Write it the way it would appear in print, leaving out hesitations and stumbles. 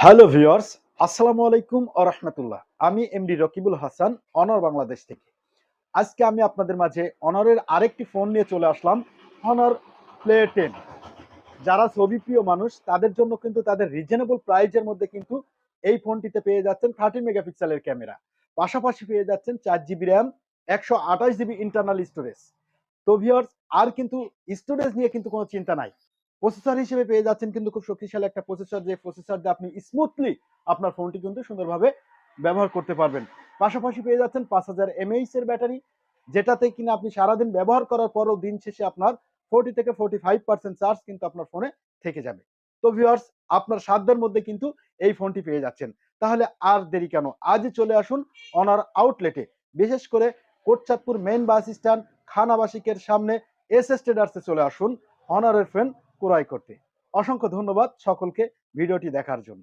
Hello viewers, আসসালামু আলাইকুম ওয়া রাহমাতুল্লাহ। আমি এমডি রকিবুল হাসান, অনর বাংলাদেশ থেকে। আজকে আমি আপনাদের মাঝে অনরের আরেকটি ফোন নিয়ে চলে আসলাম, অনর প্লে 10। যারা ছবিপ্রিয় মানুষ তাদের জন্য কিন্তু তাদের রিজনেবল প্রাইজের মধ্যে কিন্তু এই ফোনটিতে পেয়ে যাচ্ছেন 13 মেগাপিক্সেলের ক্যামেরা, পাশাপাশি পেয়ে যাচ্ছেন 4 GB RAM, 128 GB internal storage. তো ভিউয়ার্স, আর কিন্তু স্টোরেজ নিয়ে কিন্তু কোনো চিন্তা নাই। প্রসেসর হিসেবে পেয়ে যাচ্ছেন কিন্তু খুব শক্তিশালী একটা প্রসেসর, যে প্রসেসর দিয়ে আপনি স্মুথলি আপনার ফোনটি কিন্তু সুন্দরভাবে ব্যবহার করতে পারবেন। পাশাপাশি পেয়ে যাচ্ছেন 5000 mAh এর ব্যাটারি, যেটাতে কিনা আপনি সারাদিন ব্যবহার করার পরও দিন শেষে আপনার 40 থেকে 45% চার্জ কিন্তু আপনার ফোনে থেকে যাবে। তো ভিউয়ার্স, আপনার সাধ্যের মধ্যে কিন্তু এই ফোনটি পেয়ে যাচ্ছেন। তাহলে আর দেরি কেন, আজই চলে আসুন অনার আউটলেটে। বিশেষ করে কোটচাঁদপুর মেইন বাস স্ট্যান্ড, খান আবাসিকের সামনে এস এস ট্রেডার্সে চলে আসুন অনারের ফোন ক্রয় করতে। অসংখ্য ধন্যবাদ সকলকে ভিডিওটি দেখার জন্য।